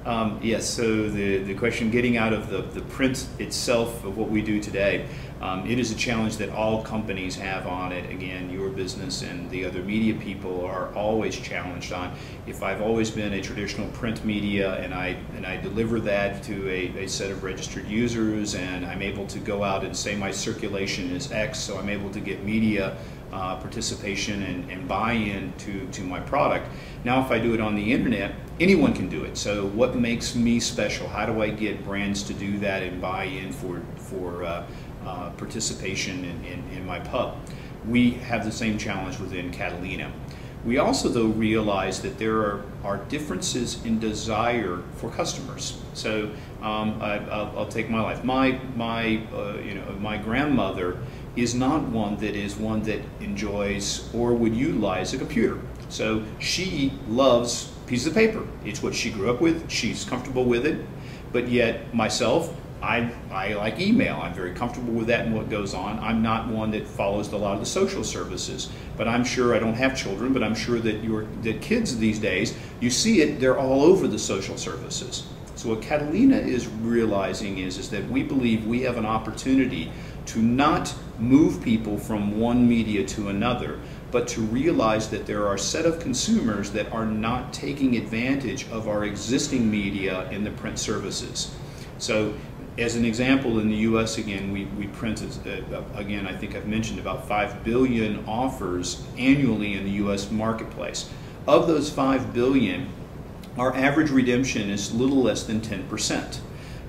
Yes, so the question, getting out of the print itself of what we do today, it is a challenge that all companies have on it. Again, your business and the other media people are always challenged on. If I've always been a traditional print media and I deliver that to a set of registered users, and I'm able to go out and say my circulation is X, so I'm able to get media participation and buy-in to my product. Now if I do it on the internet, anyone can do it. So what makes me special? How do I get brands to do that and buy in for participation in my pub? We have the same challenge within Catalina. We also, though, realize that there are differences in desire for customers. So I'll take my life. My grandmother is not one that enjoys or would utilize a computer. So she loves pieces of paper. It's what she grew up with. She's comfortable with it. But yet myself, I like email. I'm very comfortable with that and what goes on. I'm not one that follows a lot of the social services, but I'm sure, I don't have children, but I'm sure that kids these days, you see it, they're all over the social services. So what Catalina is realizing is that we believe we have an opportunity to not move people from one media to another, but to realize that there are a set of consumers that are not taking advantage of our existing media in the print services. So as an example, in the US, again, we print, again, I think I've mentioned about 5 billion offers annually in the US marketplace. Of those 5 billion, our average redemption is a little less than 10%,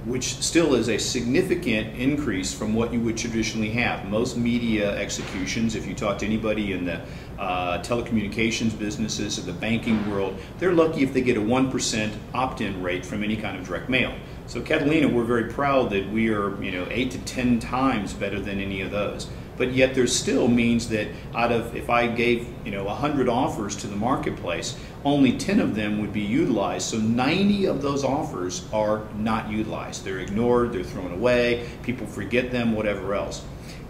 which still is a significant increase from what you would traditionally have. Most media executions, if you talk to anybody in the telecommunications businesses or the banking world, they're lucky if they get a 1% opt-in rate from any kind of direct mail. So Catalina, we're very proud that we are 8 to 10 times better than any of those. But yet there still means that out of, if I gave 100 offers to the marketplace, only 10 of them would be utilized. So 90 of those offers are not utilized. They're ignored, they're thrown away, people forget them, whatever else.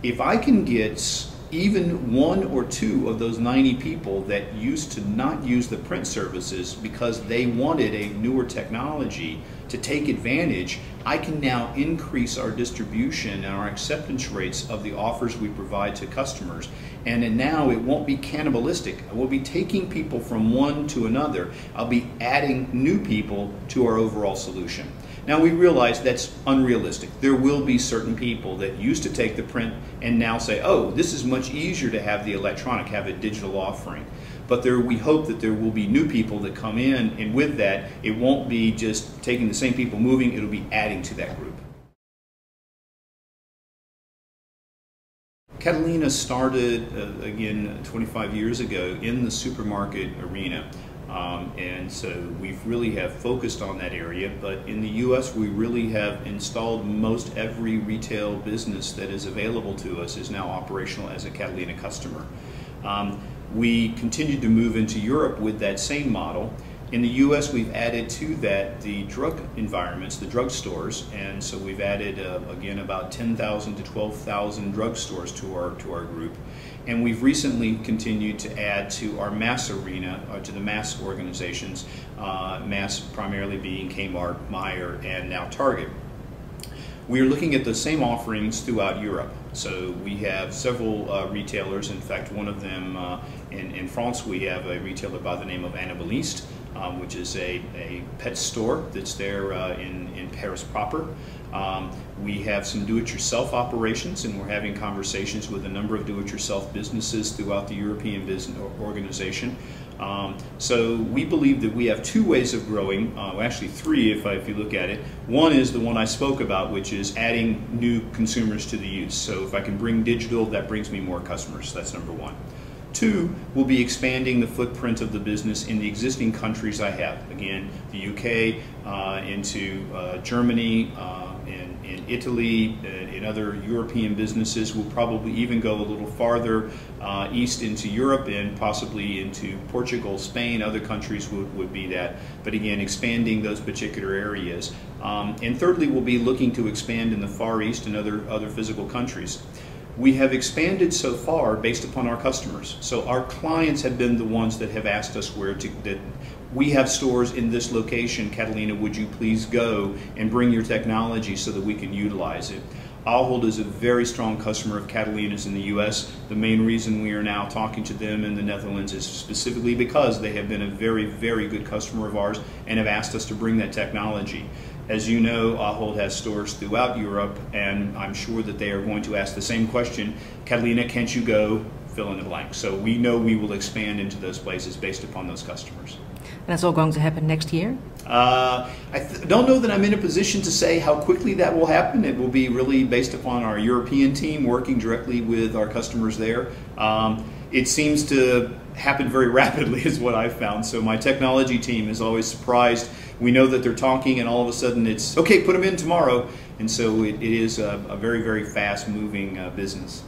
If I can get even 1 or 2 of those 90 people that used to not use the print services because they wanted a newer technology to take advantage, I can now increase our distribution and our acceptance rates of the offers we provide to customers. And now it won't be cannibalistic. I won't be taking people from one to another. I'll be adding new people to our overall solution. Now we realize that's unrealistic. There will be certain people that used to take the print and now say, oh, this is much easier to have the electronic, have a digital offering. But we hope that there will be new people that come in, and with that, it won't be just taking the same people moving, it'll be adding to that group. Catalina started, again, 25 years ago in the supermarket arena. And so we really have focused on that area, but in the US we really have installed most every retail business that is available to us is now operational as a Catalina customer. We continue to move into Europe with that same model. In the US we've added to that the drug environments, the drug stores, and so we've added again about 10,000 to 12,000 drug stores to our group. And we've recently continued to add to our mass arena, to the mass organizations, mass primarily being Kmart, Meijer, and now Target. We are looking at the same offerings throughout Europe. So we have several retailers. In fact, one of them in France, we have a retailer by the name of Animaliste, which is a pet store that's there in Paris proper. We have some do-it-yourself operations, and we're having conversations with a number of do-it-yourself businesses throughout the European business organization. So we believe that we have 2 ways of growing, actually 3 if you look at it. One is the one I spoke about, which is adding new consumers to the use. So if I can bring digital, that brings me more customers. That's number 1. 2, we'll be expanding the footprint of the business in the existing countries I have. Again, the UK, into Germany, in Italy, in other European businesses. We'll probably even go a little farther east into Europe and possibly into Portugal, Spain, other countries would be that. But again, expanding those particular areas. And thirdly, we'll be looking to expand in the Far East and other physical countries. We have expanded so far based upon our customers. So our clients have been the ones that have asked us we have stores in this location, Catalina, would you please go and bring your technology so that we can utilize it? Ahold is a very strong customer of Catalina's in the U.S. The main reason we are now talking to them in the Netherlands is specifically because they have been a very, very good customer of ours and have asked us to bring that technology. As you know, Ahold has stores throughout Europe, and I'm sure that they are going to ask the same question, Catalina, can't you go fill in the blank? So we know we will expand into those places based upon those customers. And that's all going to happen next year? I don't know that I'm in a position to say how quickly that will happen. It will be really based upon our European team working directly with our customers there. It seems to happen very rapidly is what I've found. So my technology team is always surprised. We know that they're talking and all of a sudden it's, okay, put them in tomorrow. And so it is a very, very fast moving business.